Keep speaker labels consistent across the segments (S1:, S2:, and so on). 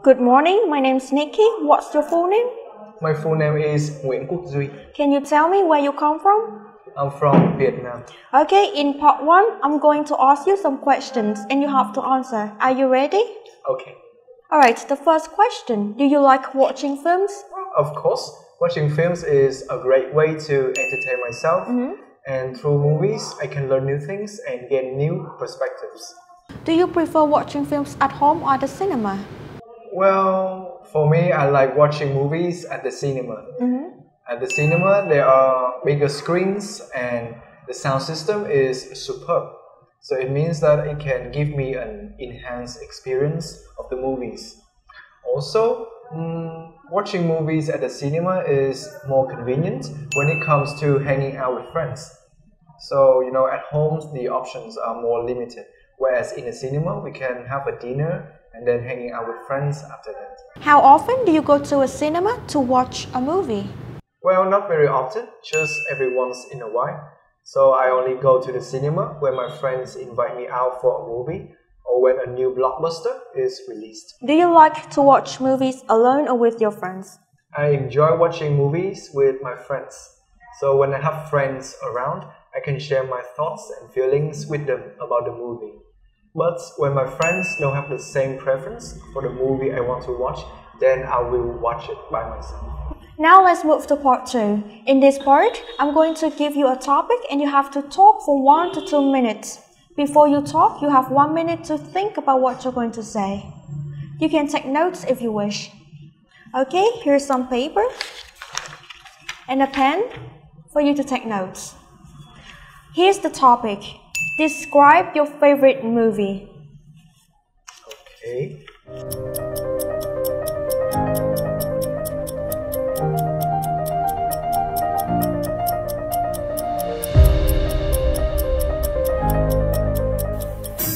S1: Good morning, my name is Nikki. What's your full name?
S2: My full name is Nguyễn Quốc Duy.
S1: Can you tell me where you come from?
S2: I'm from Vietnam.
S1: Okay, in part 1, I'm going to ask you some questions and you have to answer. Are you ready?
S2: Okay.
S1: Alright, the first question. Do you like watching films?
S2: Of course, watching films is a great way to entertain myself. And through movies, I can learn new things and gain new perspectives.
S1: Do you prefer watching films at home or at the cinema?
S2: Well, for me, I like watching movies at the cinema. At the cinema, there are bigger screens and the sound system is superb. So it means that it can give me an enhanced experience of the movies. Also, watching movies at the cinema is more convenient when it comes to hanging out with friends. So, at home, the options are more limited. Whereas in the cinema, we can have a dinner and then hanging out with friends after that.
S1: How often do you go to a cinema to watch a movie?
S2: Well, not very often, just every once in a while. So I only go to the cinema when my friends invite me out for a movie or when a new blockbuster is released.
S1: Do you like to watch movies alone or with your friends?
S2: I enjoy watching movies with my friends. So when I have friends around, I can share my thoughts and feelings with them about the movie. But when my friends don't have the same preference for the movie I want to watch, then I will watch it by myself.
S1: Now let's move to part 2. In this part, I'm going to give you a topic and you have to talk for 1 to 2 minutes. Before you talk, you have 1 minute to think about what you're going to say. You can take notes if you wish. Okay, here's some paper and a pen for you to take notes. Here's the topic. Describe your favorite movie.
S2: Okay.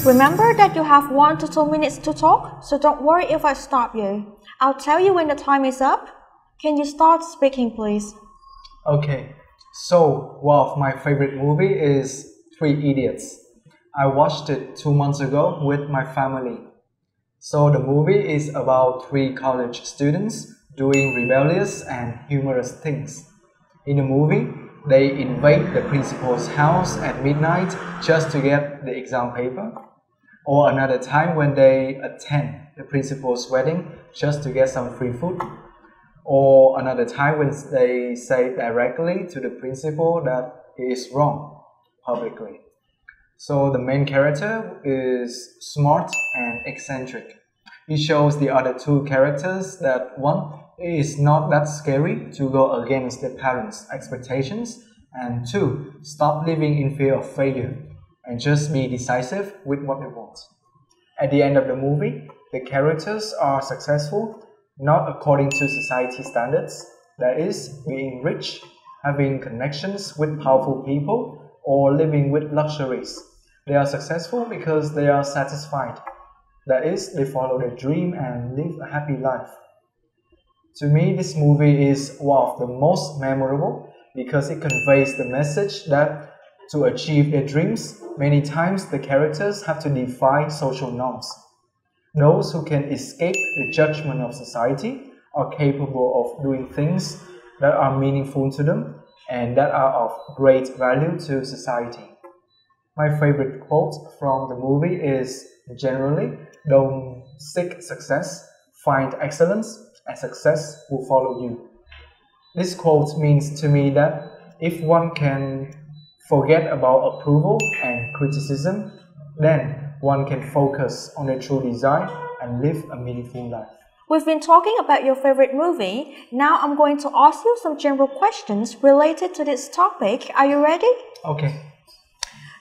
S1: Remember that you have 1 to 2 minutes to talk, so don't worry if I stop you. I'll tell you when the time is up. Can you start speaking, please?
S2: Okay, so one of my favorite movie is Three Idiots. I watched it 2 months ago with my family. So the movie is about 3 college students doing rebellious and humorous things. In the movie, they invade the principal's house at midnight just to get the exam paper. Or another time when they attend the principal's wedding just to get some free food. Or another time when they say directly to the principal that he is wrong publicly. So the main character is smart and eccentric. He shows the other 2 characters that 1, it is not that scary to go against the parents' expectations, and 2, stop living in fear of failure and just be decisive with what they want. At the end of the movie, the characters are successful, not according to society standards, that is, being rich, having connections with powerful people, or living with luxuries. They are successful because they are satisfied. That is, they follow their dream and live a happy life. To me, this movie is one of the most memorable because it conveys the message that to achieve their dreams, many times the characters have to defy social norms. Those who can escape the judgment of society are capable of doing things that are meaningful to them and that are of great value to society. My favorite quote from the movie is, generally, don't seek success, find excellence, and success will follow you. This quote means to me that if one can forget about approval and criticism, then one can focus on their true desire and live a meaningful life.
S1: We've been talking about your favorite movie. Now I'm going to ask you some general questions related to this topic. Are you ready?
S2: Okay.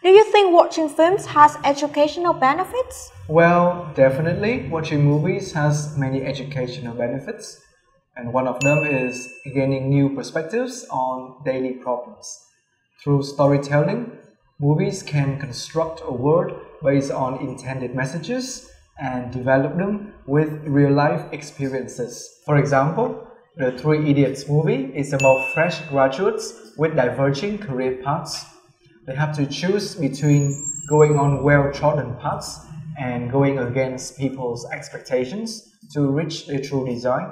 S1: Do you think watching films has educational benefits?
S2: Well, definitely. Watching movies has many educational benefits. And one of them is gaining new perspectives on daily problems. Through storytelling, movies can construct a world based on intended messages and develop them with real-life experiences. For example, the Three Idiots movie is about fresh graduates with diverging career paths. They have to choose between going on well-trodden paths and going against people's expectations to reach their true design.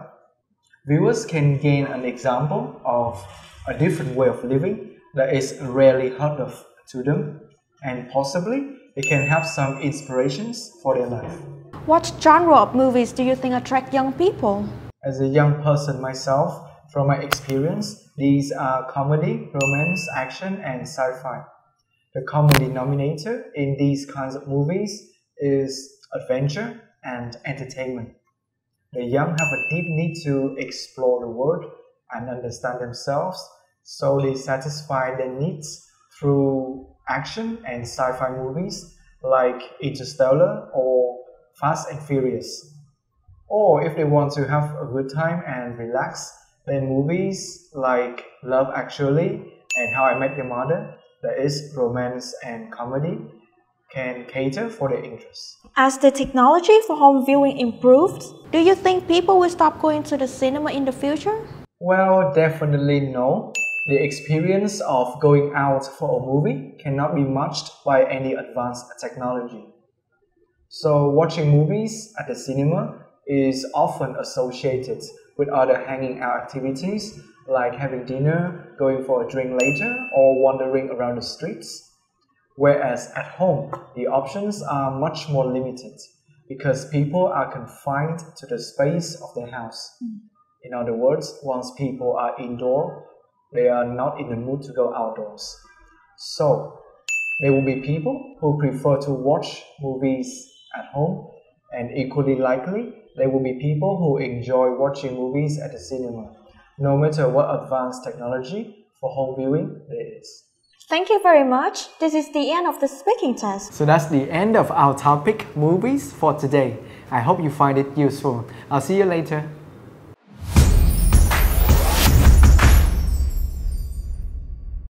S2: Viewers can gain an example of a different way of living that is rarely heard of to them, and possibly it can have some inspirations for their life.
S1: What genre of movies do you think attract young people?
S2: As a young person myself, from my experience, these are comedy, romance, action, and sci-fi. The common denominator in these kinds of movies is adventure and entertainment. The young have a deep need to explore the world and understand themselves, so they satisfy their needs through action and sci-fi movies like Interstellar or Fast and Furious. Or if they want to have a good time and relax, then movies like Love Actually and How I Met Your Mother, that is romance and comedy, can cater for their interests.
S1: As the technology for home viewing improved, do you think people will stop going to the cinema in the future?
S2: Well, definitely no. The experience of going out for a movie cannot be matched by any advanced technology. So watching movies at the cinema is often associated with other hanging out activities like having dinner, going for a drink later, or wandering around the streets. Whereas at home, the options are much more limited because people are confined to the space of their house. In other words, once people are indoor, they are not in the mood to go outdoors. So, there will be people who prefer to watch movies at home, and equally likely, there will be people who enjoy watching movies at the cinema, no matter what advanced technology for home viewing there is.
S1: Thank you very much. This is the end of the speaking test.
S2: So that's the end of our topic, movies, for today. I hope you find it useful. I'll see you later.